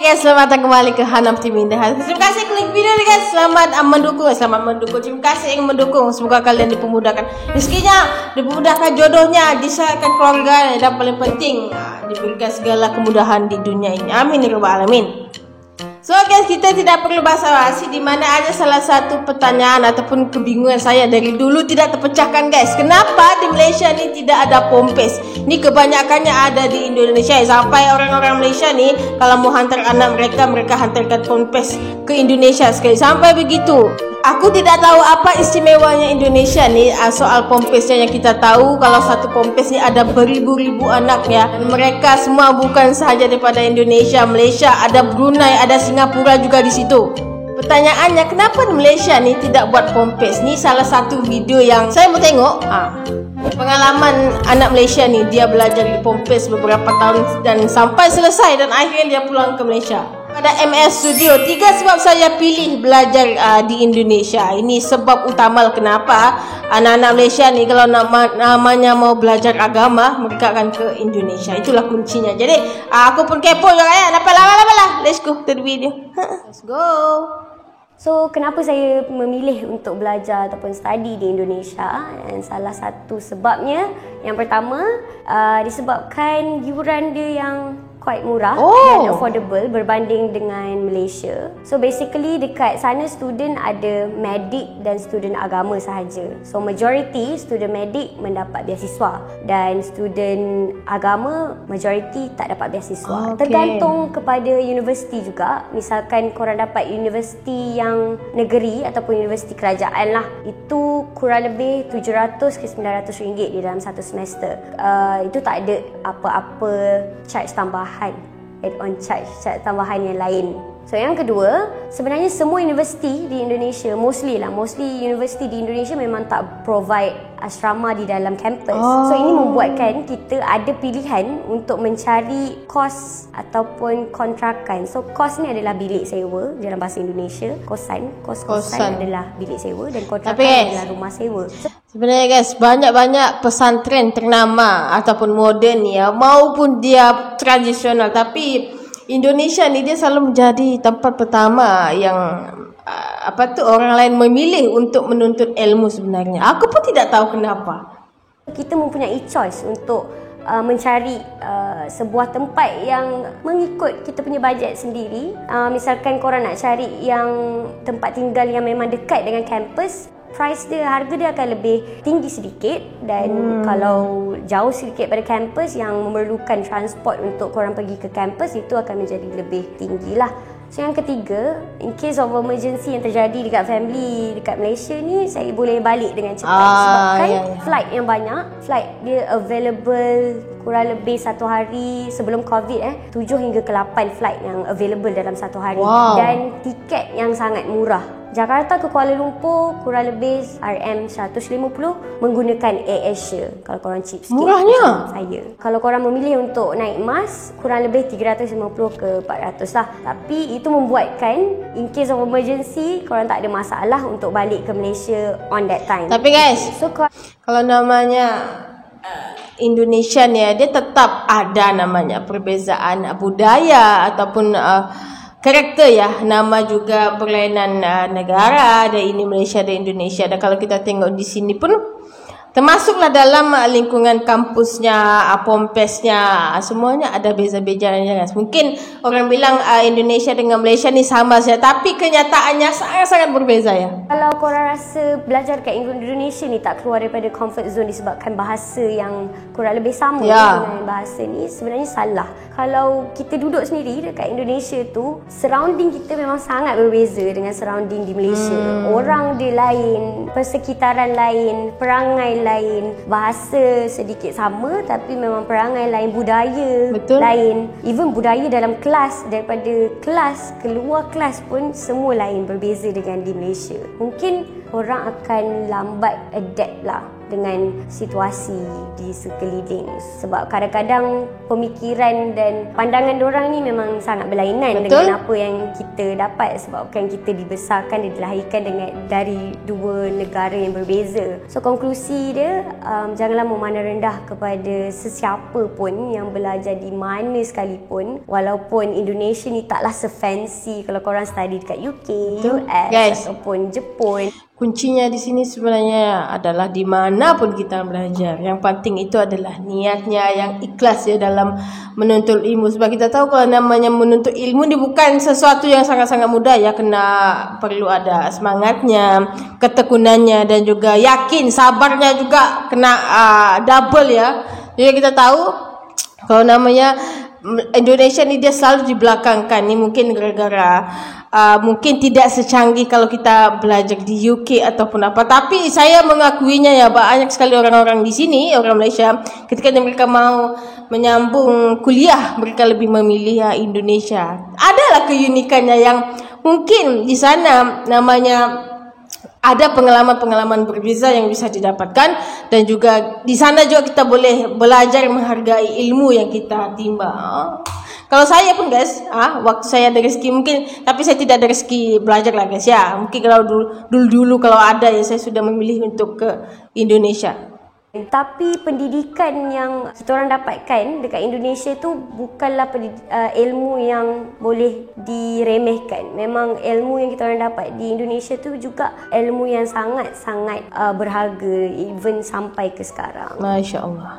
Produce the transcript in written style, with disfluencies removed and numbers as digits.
Guys, selamat datang kembali ke Hanam TV Indah. Terima kasih klik video ni guys. Selamat mendukung. Terima kasih yang mendukung. Semoga kalian dipermudahkan rezekinya, dipermudahkan jodohnya, disayangkan keluarga, dan paling penting diberikan segala kemudahan di dunia ini. Amin ya rabbal alamin. So guys, kita tidak perlu basa-basi, di mana ada salah satu pertanyaan ataupun kebingungan saya dari dulu tidak terpecahkan guys. Kenapa di Malaysia ni tidak ada pompes? Ni kebanyakannya ada di Indonesia. Sampai orang-orang Malaysia ni kalau mau hantar anak mereka, mereka hantarkan pompes ke Indonesia sekali. Sampai begitu. Aku tidak tahu apa istimewanya Indonesia ni soal pompesnya. Yang kita tahu kalau satu pompes ni ada beribu-ribu anak ya. Mereka semua bukan sahaja daripada Indonesia, Malaysia, ada Brunei, ada Singapura juga di situ. Pertanyaannya, kenapa di Malaysia ni tidak buat pompes? Ni salah satu video yang saya mau tengok. Pengalaman anak Malaysia ni, dia belajar di pompes beberapa tahun dan sampai selesai dan akhirnya dia pulang ke Malaysia. Pada MS Studio, 3 sebab saya pilih belajar di Indonesia. Ini sebab utama kenapa anak-anak Malaysia ni kalau namanya mau belajar agama, mereka akan ke Indonesia. Itulah kuncinya. Jadi aku pun kepo juga ya. Nampak lama-lama lah. Let's go to the video. Let's go. So, kenapa saya memilih untuk belajar ataupun study di Indonesia? Dan salah satu sebabnya, yang pertama, disebabkan yuran dia yang quite murah dan affordable berbanding dengan Malaysia. So basically dekat sana student ada medik dan student agama sahaja. So majority student medik mendapat beasiswa dan student agama majority tak dapat beasiswa. Tergantung kepada universiti juga. Misalkan korang dapat universiti yang negeri ataupun universiti kerajaan lah, itu kurang lebih 700 ke 900 ringgit di dalam satu semester. Itu tak ada apa-apa charge tambahan, add-on charge tambahan yang lain. So yang kedua, sebenarnya semua universiti di Indonesia, mostly universiti di Indonesia memang tak provide asrama di dalam kampus. So ini membuatkan kita ada pilihan untuk mencari kos ataupun kontrakan. So kos ni adalah bilik sewa dalam bahasa Indonesia. Kosan adalah bilik sewa dan kontrakan adalah rumah sewa. Sebenarnya guys, banyak-banyak pesantren ternama ataupun moden ya, maupun dia tradisional, tapi Indonesia ni dia selalu menjadi tempat pertama yang orang lain memilih untuk menuntut ilmu sebenarnya. Aku pun tidak tahu kenapa. Kita mempunyai choice untuk mencari sebuah tempat yang mengikut kita punya bajet sendiri. Misalkan korang nak cari yang tempat tinggal yang memang dekat dengan kampus, harga dia akan lebih tinggi sedikit, dan kalau jauh sedikit pada kampus yang memerlukan transport untuk korang pergi ke kampus, itu akan menjadi lebih tinggi lah. So yang ketiga, in case of emergency yang terjadi dekat family dekat Malaysia ni, saya boleh balik dengan cepat sebabkan flight yang banyak. Flight dia available kurang lebih satu hari sebelum COVID 7 hingga ke 8 flight yang available dalam satu hari. Dan tiket yang sangat murah. Jakarta ke Kuala Lumpur kurang lebih RM150 menggunakan AirAsia. Kalau korang cheap sikit, murahnya saya. Kalau korang memilih untuk naik MAS, kurang lebih 350 ke 400 lah. Tapi itu membuatkan in case of emergency, korang tak ada masalah untuk balik ke Malaysia on that time. Tapi guys, kalau namanya Indonesia ni, dia tetap ada namanya perbezaan budaya ataupun karakter ya, nama juga perlainan negara, ada ini Malaysia, ada Indonesia. Dan kalau kita tengok di sini pun termasuklah dalam lingkungan kampusnya, pompesnya, semuanya ada beza-bezanya. Mungkin orang bilang Indonesia dengan Malaysia ni sama saja, tapi kenyataannya sangat-sangat berbeza ya. Kalau korang rasa belajar kat Indonesia ni tak keluar daripada comfort zone disebabkan bahasa yang kurang lebih sama dengan bahasa ni, sebenarnya salah. Kalau kita duduk sendiri dekat Indonesia tu, surrounding kita memang sangat berbeza dengan surrounding di Malaysia. Orang dia lain, persekitaran lain, perangai lain, bahasa sedikit sama tapi memang perangai lain, budaya lain, even budaya dalam kelas, daripada kelas keluar kelas pun semua lain, berbeza dengan di Malaysia. Mungkin orang akan lambat adapt lah dengan situasi di sekeliling. Sebab kadang-kadang pemikiran dan pandangan diorang ni memang sangat berlainan dengan apa yang kita dapat, sebabkan kita dibesarkan dan dilahirkan dari dua negara yang berbeza. So konklusi dia, janganlah memandang rendah kepada sesiapa pun yang belajar di mana sekalipun, walaupun Indonesia ni taklah se-fancy kalau korang study dekat UK, US ataupun Jepun. Kuncinya di sini sebenarnya adalah di mana pun kita belajar. Yang penting itu adalah niatnya yang ikhlas ya dalam menuntut ilmu. Sebab kita tahu kalau namanya menuntut ilmu ini bukan sesuatu yang sangat-sangat mudah ya. Perlu ada semangatnya, ketekunannya dan juga yakin, sabarnya juga kena double ya. Jadi kita tahu kalau namanya Indonesia ni dia selalu dibelakangkan. Ni mungkin gara-gara mungkin tidak secanggih kalau kita belajar di UK ataupun apa. Tapi saya mengakuinya ya, banyak sekali orang-orang di sini, orang Malaysia, ketika mereka mau menyambung kuliah, mereka lebih memilih Indonesia. Adalah keunikannya yang mungkin di sana namanya ada pengalaman-pengalaman berbeza yang bisa didapatkan, dan juga di sana juga kita boleh belajar menghargai ilmu yang kita timba. Kalau saya pun guys, waktu saya ada rezeki mungkin, tapi saya tidak ada rezeki belajar lah guys ya. Mungkin kalau dulu kalau ada ya, saya sudah memilih untuk ke Indonesia. Tapi pendidikan yang kita orang dapatkan dekat Indonesia tu bukanlah ilmu yang boleh diremehkan. Memang ilmu yang kita orang dapat di Indonesia tu juga ilmu yang sangat-sangat berharga, even sampai ke sekarang. Masya Allah.